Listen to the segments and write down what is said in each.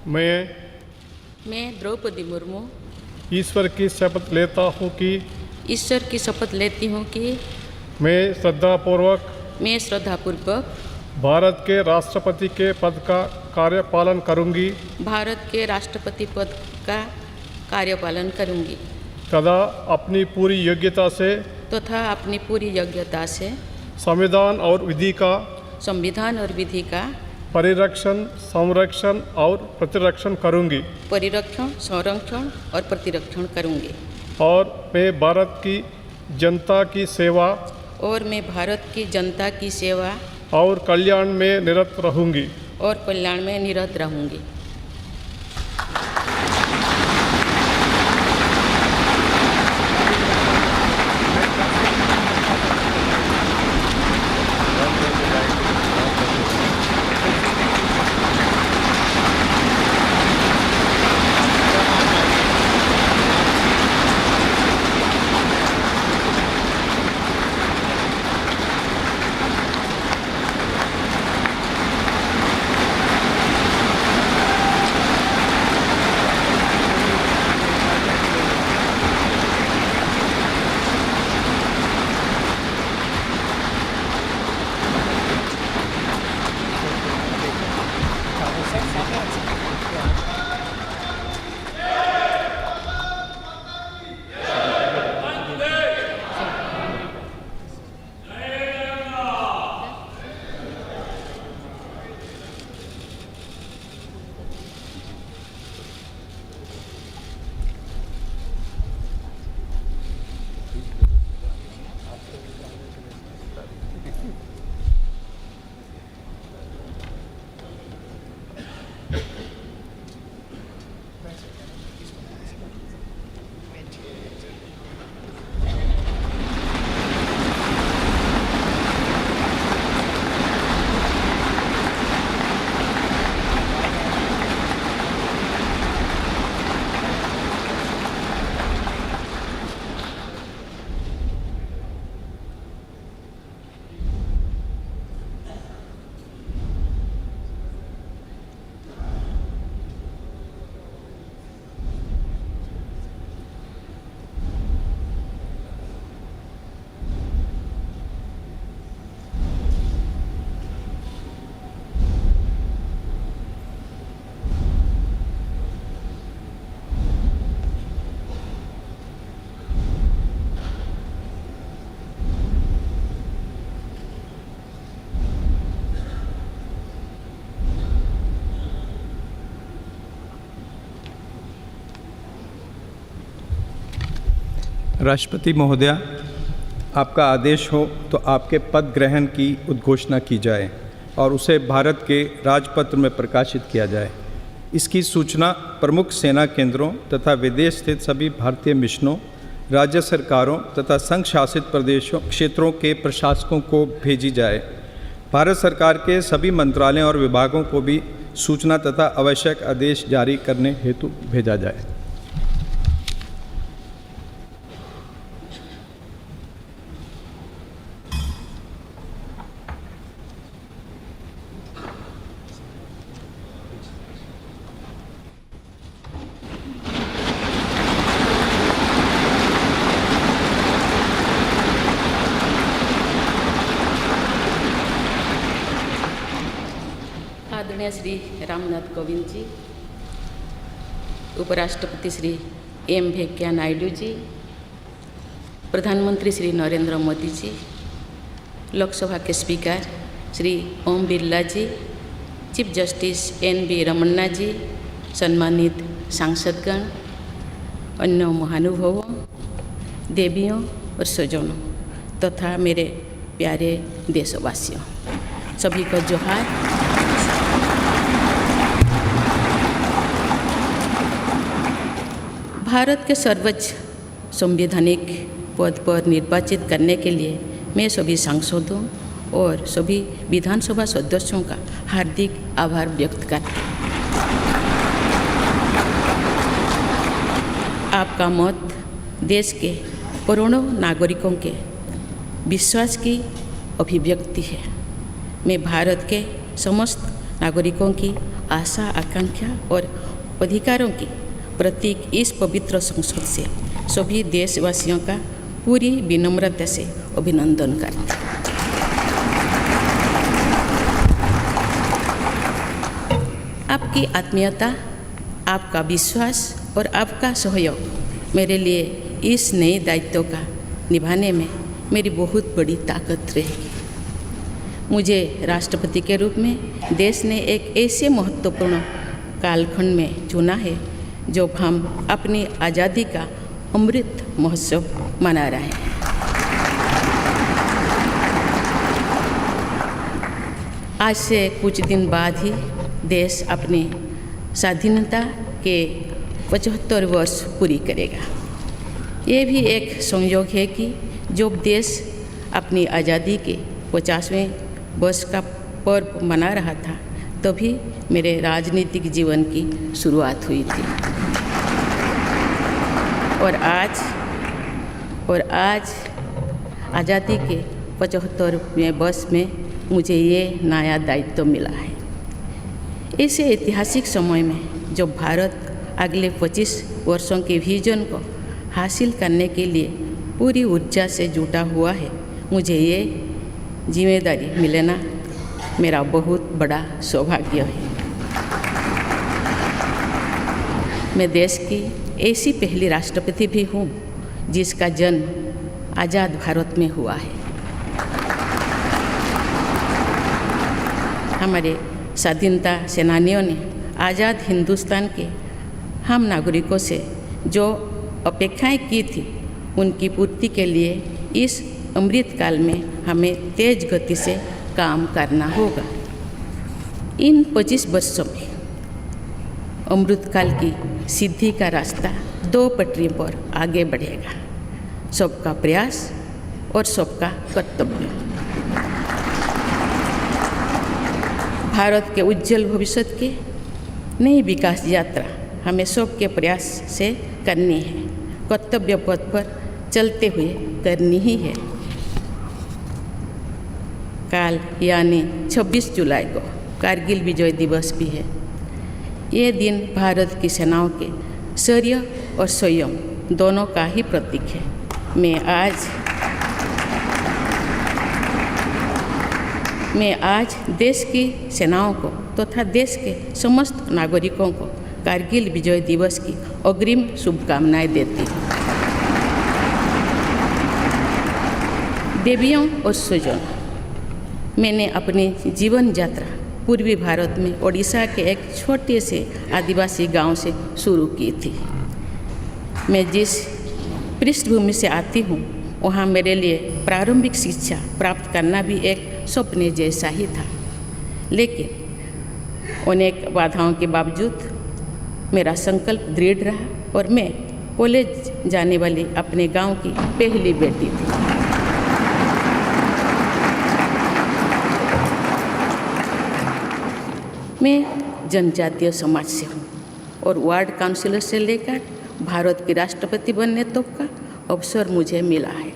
मैं द्रौपदी मुर्मू ईश्वर की शपथ लेता हूँ कि ईश्वर की शपथ लेती हूँ कि मैं श्रद्धापूर्वक भारत के राष्ट्रपति के पद का कार्यपालन करूँगी भारत के राष्ट्रपति पद का कार्यपालन करूँगी तथा अपनी पूरी योग्यता से संविधान और विधि का परिरक्षण, संरक्षण और प्रतिरक्षण करूँगी और मैं भारत की जनता की सेवा और कल्याण में निरत रहूँगी। राष्ट्रपति महोदया, आपका आदेश हो तो आपके पद ग्रहण की उद्घोषणा की जाए और उसे भारत के राजपत्र में प्रकाशित किया जाए। इसकी सूचना प्रमुख सेना केंद्रों तथा विदेश स्थित सभी भारतीय मिशनों, राज्य सरकारों तथा संघ शासित प्रदेशों क्षेत्रों के प्रशासकों को भेजी जाए। भारत सरकार के सभी मंत्रालयों और विभागों को भी सूचना तथा आवश्यक आदेश जारी करने हेतु भेजा जाए। आदरणीय श्री रामनाथ कोविंद जी, उपराष्ट्रपति श्री एम वेंकैया नायडू जी, प्रधानमंत्री श्री नरेंद्र मोदी जी, लोकसभा के स्पीकर श्री ओम बिरला जी, चीफ जस्टिस NV रमन्ना जी, सम्मानित सांसदगण, अन्य महानुभावों, देवियों और स्वजनों तथा मेरे प्यारे देशवासियों, सभी को जोहार। भारत के सर्वोच्च संवैधानिक पद पर निर्वाचित करने के लिए मैं सभी सांसदों और सभी विधानसभा सदस्यों का हार्दिक आभार व्यक्त करती हूँ। आपका मत देश के करोड़ों नागरिकों के विश्वास की अभिव्यक्ति है। मैं भारत के समस्त नागरिकों की आशा आकांक्षा और अधिकारों की प्रतीक इस पवित्र संसद से सभी देशवासियों का पूरी विनम्रता से अभिनंदन करते हैं। आपकी आत्मीयता, आपका विश्वास और आपका सहयोग मेरे लिए इस नए दायित्व का निभाने में मेरी बहुत बड़ी ताकत रहेगी। मुझे राष्ट्रपति के रूप में देश ने एक ऐसे महत्वपूर्ण कालखंड में चुना है जब हम अपनी आज़ादी का अमृत महोत्सव मना रहे हैं। आज से कुछ दिन बाद ही देश अपनी स्वाधीनता के 75 वर्ष पूरी करेगा। ये भी एक संयोग है कि जब देश अपनी आज़ादी के 50वें वर्ष का पर्व मना रहा था तभी मेरे राजनीतिक जीवन की शुरुआत हुई थी। और आज आज़ादी के 75वें वर्ष में मुझे ये नया दायित्व मिला है। ऐसे ऐतिहासिक समय में जब भारत अगले 25 वर्षों के विजन को हासिल करने के लिए पूरी ऊर्जा से जुटा हुआ है, मुझे ये जिम्मेदारी मिलना मेरा बहुत बड़ा सौभाग्य है। मैं देश की ऐसी पहली राष्ट्रपति भी हूँ जिसका जन्म आज़ाद भारत में हुआ है। हमारे स्वाधीनता सेनानियों ने आज़ाद हिंदुस्तान के हम नागरिकों से जो अपेक्षाएं की थी उनकी पूर्ति के लिए इस अमृतकाल में हमें तेज गति से काम करना होगा। इन 25 वर्षों में अमृतकाल की सिद्धि का रास्ता 2 पटरी पर आगे बढ़ेगा, सबका प्रयास और सबका कर्तव्य। भारत के उज्जवल भविष्य की नई विकास यात्रा हमें सबके प्रयास से करनी है, कर्तव्य पथ पर चलते हुए करनी ही है। कल यानी 26 जुलाई को कारगिल विजय दिवस भी है। ये दिन भारत की सेनाओं के शौर्य और संयम दोनों का ही प्रतीक है। मैं आज देश की सेनाओं को तथा देश के समस्त नागरिकों को कारगिल विजय दिवस की अग्रिम शुभकामनाएं देती हूँ। देवियों और स्वजनों, मैंने अपनी जीवन यात्रा पूर्वी भारत में ओडिशा के एक छोटे से आदिवासी गांव से शुरू की थी। मैं जिस पृष्ठभूमि से आती हूँ वहाँ मेरे लिए प्रारंभिक शिक्षा प्राप्त करना भी एक सपने जैसा ही था, लेकिन अनेक बाधाओं के बावजूद मेरा संकल्प दृढ़ रहा और मैं कॉलेज जाने वाली अपने गांव की पहली बेटी थी। मैं जनजातीय समाज से हूँ और वार्ड काउंसिलर से लेकर भारत की राष्ट्रपति बनने तक का अवसर मुझे मिला है।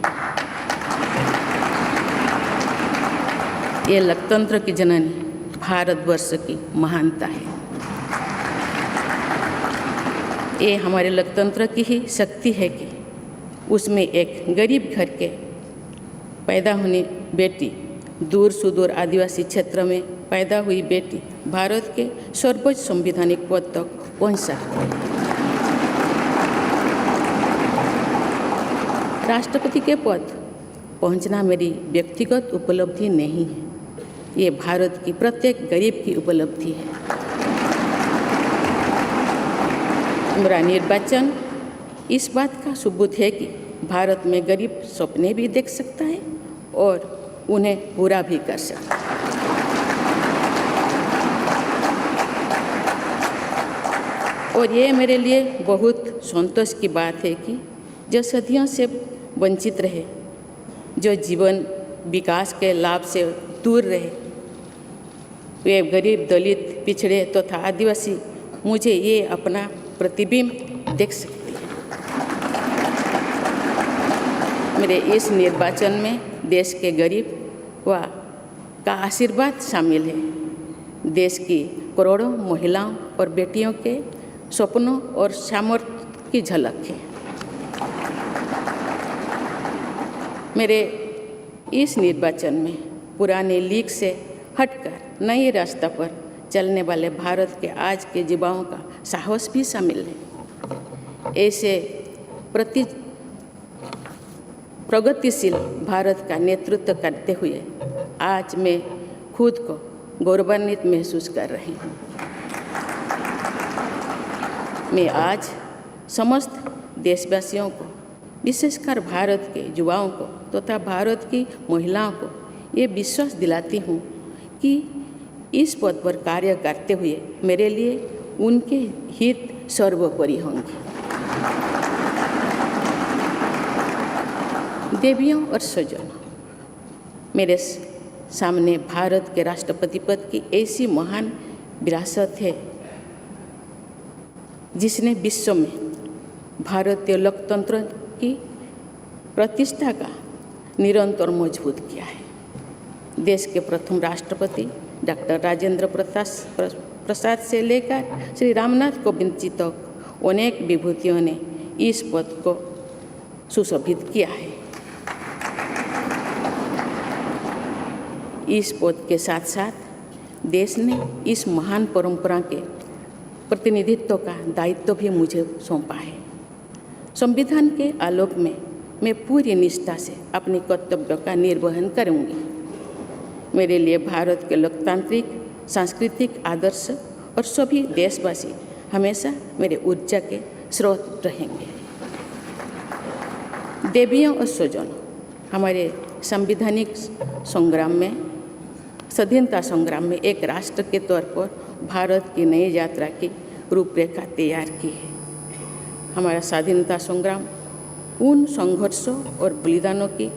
ये लोकतंत्र की जननी भारतवर्ष की महानता है। ये हमारे लोकतंत्र की ही शक्ति है कि उसमें एक गरीब घर के पैदा होने बेटी, दूर सुदूर आदिवासी क्षेत्र में पैदा हुई बेटी भारत के सर्वोच्च संवैधानिक पद तक पहुंच सकती है। राष्ट्रपति के पद पहुंचना मेरी व्यक्तिगत उपलब्धि नहीं है, ये भारत की प्रत्येक गरीब की उपलब्धि है। मेरा निर्वाचन इस बात का सबूत है कि भारत में गरीब सपने भी देख सकता है और उन्हें पूरा भी कर सकता है। और ये मेरे लिए बहुत संतोष की बात है कि जो सदियों से वंचित रहे, जो जीवन विकास के लाभ से दूर रहे, वे गरीब, दलित, पिछड़े तथा आदिवासी मुझे ये अपना प्रतिबिंब देख सकते हैं। मेरे इस निर्वाचन में देश के गरीब व का आशीर्वाद शामिल है। देश की करोड़ों महिलाओं और बेटियों के सपनों और सामर्थ्य की झलक है। मेरे इस निर्वाचन में पुराने लीग से हटकर नए रास्ते पर चलने वाले भारत के आज के युवाओं का साहस भी शामिल है। ऐसे प्रगतिशील भारत का नेतृत्व करते हुए आज मैं खुद को गौरवान्वित महसूस कर रही हूँ। मैं आज समस्त देशवासियों को, विशेषकर भारत के युवाओं को तथा भारत की महिलाओं को ये विश्वास दिलाती हूँ कि इस पद पर कार्य करते हुए मेरे लिए उनके हित सर्वोपरि होंगे। देवियों और स्वजनों, मेरे सामने भारत के राष्ट्रपति पद की ऐसी महान विरासत है जिसने विश्व में भारतीय लोकतंत्र की प्रतिष्ठा का निरंतर मजबूत किया है। देश के प्रथम राष्ट्रपति डॉक्टर राजेंद्र प्रसाद से लेकर श्री रामनाथ कोविंद जी तक अनेक विभूतियों ने इस पद को सुशोभित किया है। इस पद के साथ साथ देश ने इस महान परंपरा के प्रतिनिधित्व का दायित्व भी मुझे सौंपा है। संविधान के आलोक में मैं पूरी निष्ठा से अपने कर्तव्यों का निर्वहन करूंगी। मेरे लिए भारत के लोकतांत्रिक सांस्कृतिक आदर्श और सभी देशवासी हमेशा मेरे ऊर्जा के स्रोत रहेंगे। देवियों और स्वजनों, हमारे संवैधानिक संग्राम में, स्वाधीनता संग्राम में एक राष्ट्र के तौर पर भारत की नई यात्रा की रूपरेखा तैयार की है। हमारा स्वाधीनता संग्राम उन संघर्षों और बलिदानों की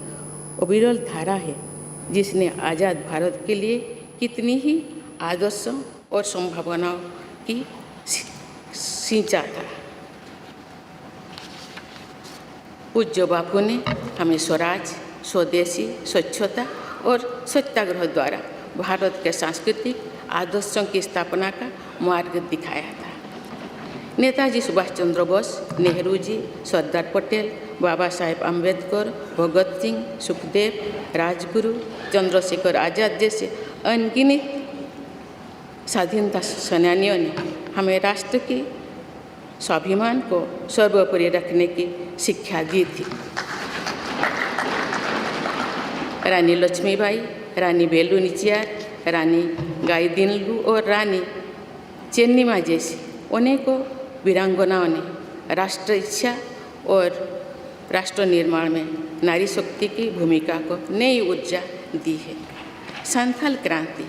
अविरल धारा है जिसने आज़ाद भारत के लिए कितनी ही आदर्शों और संभावनाओं की सिंचा था। पूज्य बापू ने हमें स्वराज, स्वदेशी, स्वच्छता और सत्याग्रह द्वारा भारत के सांस्कृतिक आदर्शों की स्थापना का मार्ग दिखाया था। नेताजी सुभाष चंद्र बोस, नेहरू जी, सरदार पटेल, बाबा साहेब अम्बेडकर, भगत सिंह, सुखदेव, राजगुरु, चंद्रशेखर आज़ाद जैसे अनगिनत स्वाधीनता सेनानियों ने हमें राष्ट्र की स्वाभिमान को सर्वोपरि रखने की शिक्षा दी थी। रानी लक्ष्मीबाई, रानी वेलु नाचियार, रानी गाईदिन्लु और रानी चेन्निमा जैसी अनेकों वीरांगनाओं ने राष्ट्र इच्छा और राष्ट्र निर्माण में नारी शक्ति की भूमिका को नई ऊर्जा दी है। संथाल क्रांति,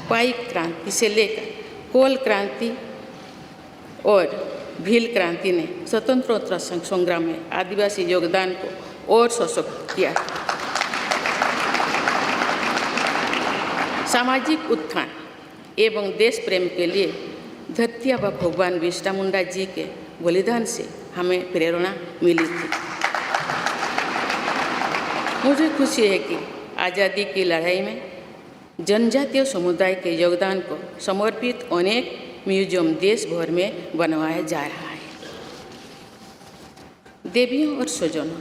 पाइक क्रांति से लेकर कोल क्रांति और भील क्रांति ने स्वतंत्रता संग्राम में आदिवासी योगदान को और सशक्त किया। सामाजिक उत्थान एवं देश प्रेम के लिए धरती आबा भगवान बिरसा मुंडा जी के बलिदान से हमें प्रेरणा मिली थी। मुझे खुशी है कि आज़ादी की लड़ाई में जनजातीय समुदाय के योगदान को समर्पित अनेक म्यूजियम देश भर में बनवाया जा रहा है। देवियों और स्वजनों,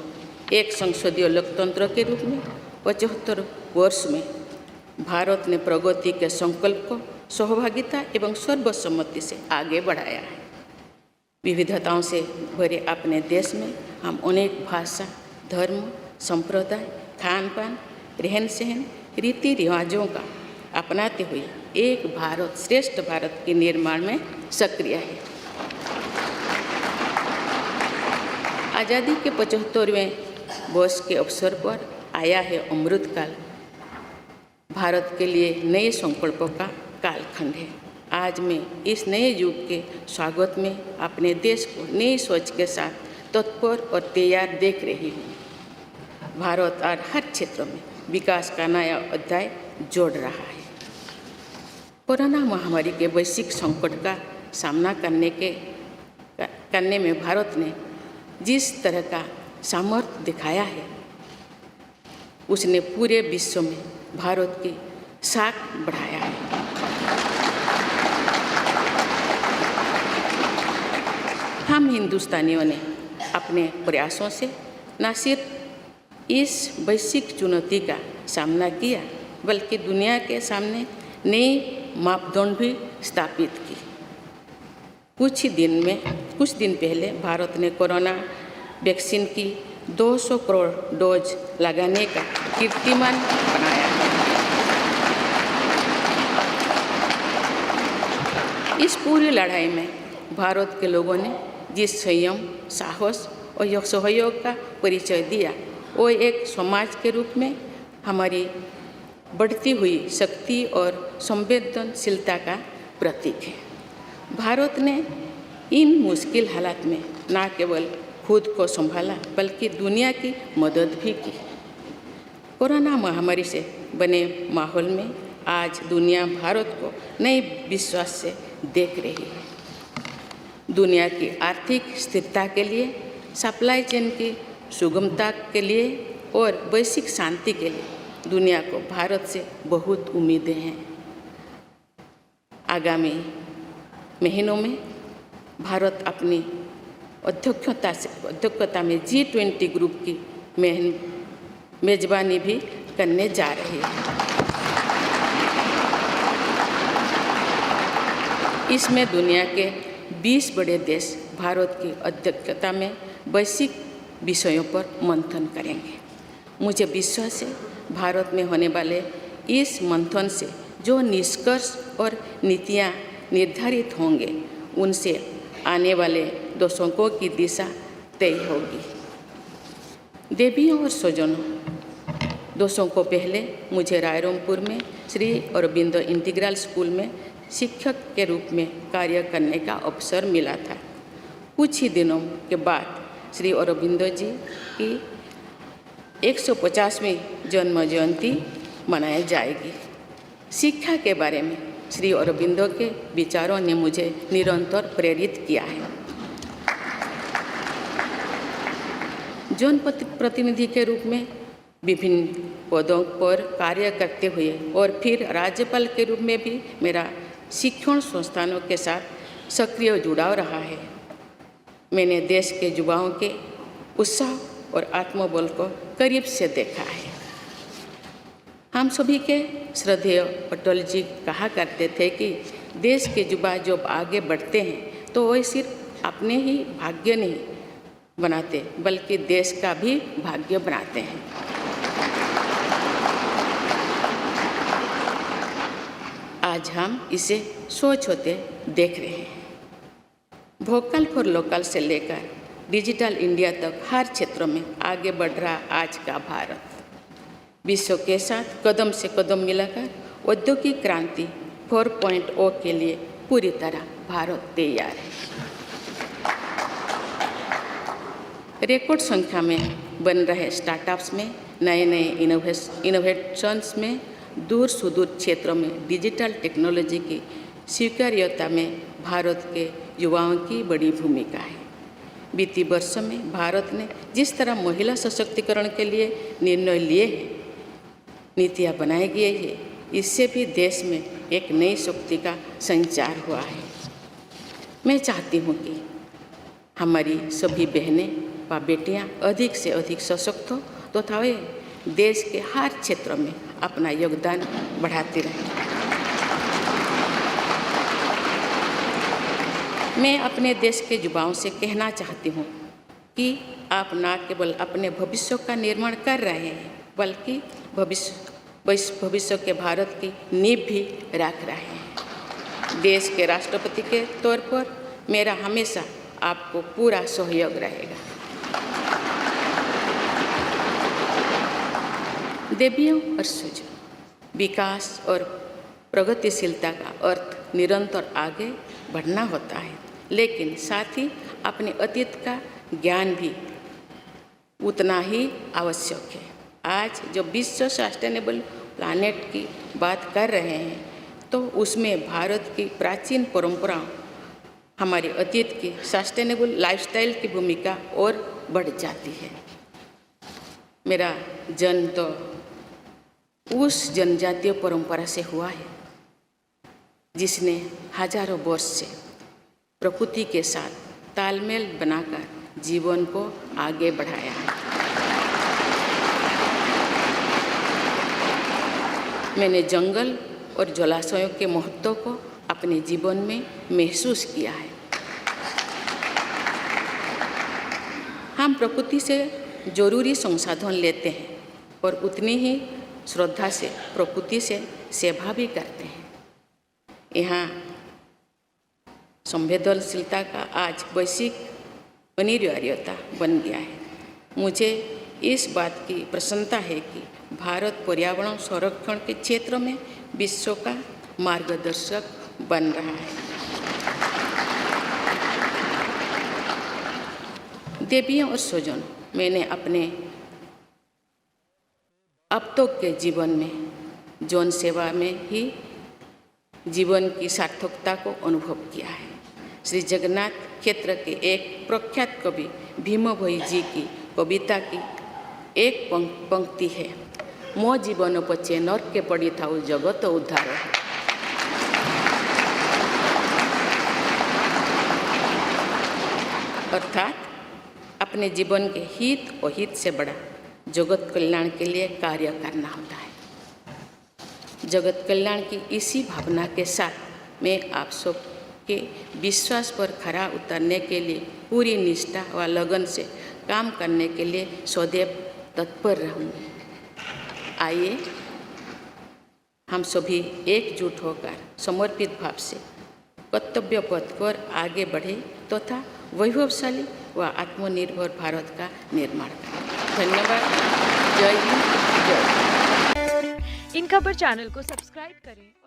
एक संसदीय लोकतंत्र के रूप में 75 वर्ष में भारत ने प्रगति के संकल्प को सहभागिता एवं सर्वसम्मति से आगे बढ़ाया है। विविधताओं से भरे अपने देश में हम अनेक भाषा, धर्म, संप्रदाय, खान पान, रहन सहन, रीति रिवाजों का अपनाते हुए एक भारत श्रेष्ठ भारत के निर्माण में सक्रिय है। आज़ादी के 75वें वर्ष के अवसर पर आया है अमृतकाल। भारत के लिए नए संकल्पों का कालखंड है। आज मैं इस नए युग के स्वागत में अपने देश को नई सोच के साथ तत्पर और तैयार देख रही हूँ। भारत और हर क्षेत्र में विकास का नया अध्याय जोड़ रहा है। कोरोना महामारी के वैश्विक संकट का सामना करने में भारत ने जिस तरह का सामर्थ्य दिखाया है, उसने पूरे विश्व में भारत की साख बढ़ाया है। हम हिंदुस्तानियों ने अपने प्रयासों से न सिर्फ इस वैश्विक चुनौती का सामना किया, बल्कि दुनिया के सामने नए मापदंड भी स्थापित की। कुछ दिन पहले भारत ने कोरोना वैक्सीन की 200 करोड़ डोज लगाने का कीर्तिमान बनाया है। इस पूरी लड़ाई में भारत के लोगों ने जिस संयम, साहस और सहयोग का परिचय दिया, वो एक समाज के रूप में हमारी बढ़ती हुई शक्ति और संवेदनशीलता का प्रतीक है। भारत ने इन मुश्किल हालात में न केवल खुद को संभाला, बल्कि दुनिया की मदद भी की। कोरोना महामारी से बने माहौल में आज दुनिया भारत को नए विश्वास से देख रही है। दुनिया की आर्थिक स्थिरता के लिए, सप्लाई चेन की सुगमता के लिए और वैश्विक शांति के लिए दुनिया को भारत से बहुत उम्मीदें हैं। आगामी महीनों में भारत अपनी अध्यक्षता में G20 ग्रुप की मेजबानी भी करने जा रही है। इसमें दुनिया के 20 बड़े देश भारत की अध्यक्षता में वैश्विक विषयों पर मंथन करेंगे। मुझे विश्वास है भारत में होने वाले इस मंथन से जो निष्कर्ष और नीतियाँ निर्धारित होंगे, उनसे आने वाले दशकों की दिशा तय होगी। देवियों और स्वजनों, दशकों पहले मुझे रायरंगपुर में श्री अरबिंदो इंटीग्रल स्कूल में शिक्षक के रूप में कार्य करने का अवसर मिला था। कुछ ही दिनों के बाद श्री अरबिंदो जी की 150वीं जन्म जयंती मनाई जाएगी। शिक्षा के बारे में श्री अरबिंदो के विचारों ने मुझे निरंतर प्रेरित किया है। जनप्रतिनिधि के रूप में विभिन्न पदों पर कार्य करते हुए और फिर राज्यपाल के रूप में भी मेरा शिक्षण संस्थानों के साथ सक्रिय जुड़ाव रहा है। मैंने देश के युवाओं के उत्साह और आत्मबल को करीब से देखा है। हम सभी के श्रद्धेय अटल जी कहा करते थे कि देश के युवा जब आगे बढ़ते हैं तो वे सिर्फ अपने ही भाग्य नहीं बनाते, बल्कि देश का भी भाग्य बनाते हैं। आज हम इसे सोच होते देख रहे हैं। वोकल फॉर लोकल से लेकर डिजिटल इंडिया तक हर क्षेत्र में आगे बढ़ रहा आज का भारत विश्व के साथ कदम से कदम मिलाकर औद्योगिक क्रांति 4.0 के लिए पूरी तरह भारत तैयार है। रिकॉर्ड संख्या में बन रहे स्टार्टअप्स में नए इनोवेशंस में दूर सुदूर क्षेत्रों में डिजिटल टेक्नोलॉजी की स्वीकार्यता में भारत के युवाओं की बड़ी भूमिका है। बीती वर्षों में भारत ने जिस तरह महिला सशक्तिकरण के लिए निर्णय लिए हैं, नीतियाँ बनाई गई है, इससे भी देश में एक नई शक्ति का संचार हुआ है। मैं चाहती हूँ कि हमारी सभी बहनें व बेटियाँ अधिक से अधिक सशक्त हो तथा वे देश के हर क्षेत्र में अपना योगदान बढ़ाती रहें। मैं अपने देश के युवाओं से कहना चाहती हूँ कि आप न केवल अपने भविष्य का निर्माण कर रहे हैं, बल्कि भविष्य के भारत की नींव भी रख रहे हैं। देश के राष्ट्रपति के तौर पर मेरा हमेशा आपको पूरा सहयोग रहेगा। देवियों और सूझो, विकास और प्रगतिशीलता का अर्थ निरंतर आगे बढ़ना होता है, लेकिन साथ ही अपने अतीत का ज्ञान भी उतना ही आवश्यक है। आज जब विश्व सस्टेनेबल प्लानेट की बात कर रहे हैं तो उसमें भारत की प्राचीन परंपराओं, हमारे अतीत की सस्टेनेबल लाइफस्टाइल की भूमिका और बढ़ जाती है। मेरा जन्म तो उस जनजातीय परंपरा से हुआ है जिसने हजारों वर्ष से प्रकृति के साथ तालमेल बनाकर जीवन को आगे बढ़ाया है। मैंने जंगल और जलाशयों के महत्व को अपने जीवन में महसूस किया है। हम प्रकृति से जरूरी संसाधन लेते हैं और उतनी ही श्रद्धा से प्रकृति से सेवा भी करते हैं। यहाँ संवेदनशीलता का आज वैश्विक अनिवार्यता बन गया है। मुझे इस बात की प्रसन्नता है कि भारत पर्यावरण संरक्षण के क्षेत्र में विश्व का मार्गदर्शक बन रहा है। देवियों और स्वजन, मैंने अपने अब तक के जीवन में जौन सेवा में ही जीवन की सार्थकता को अनुभव किया है। श्री जगन्नाथ क्षेत्र के एक प्रख्यात कवि भीम भोई जी की कविता की एक पंक्ति है, मो जीवन पछे नर्क के पड़ी थाउ जगत उद्धार। अर्थात अपने जीवन के हित और हित से बड़ा जगत कल्याण के लिए कार्य करना होता है। जगत कल्याण की इसी भावना के साथ मैं आप सब के विश्वास पर खरा उतरने के लिए पूरी निष्ठा व लगन से काम करने के लिए सदैव तत्पर रहूँगी। आइए हम सभी एकजुट होकर समर्पित भाव से कर्तव्य पथ पर आगे बढ़े तथा वैभवशाली व आत्मनिर्भर भारत का निर्माण करें। धन्यवाद। जय हिंद, जय। इन खबर चैनल को सब्सक्राइब करें।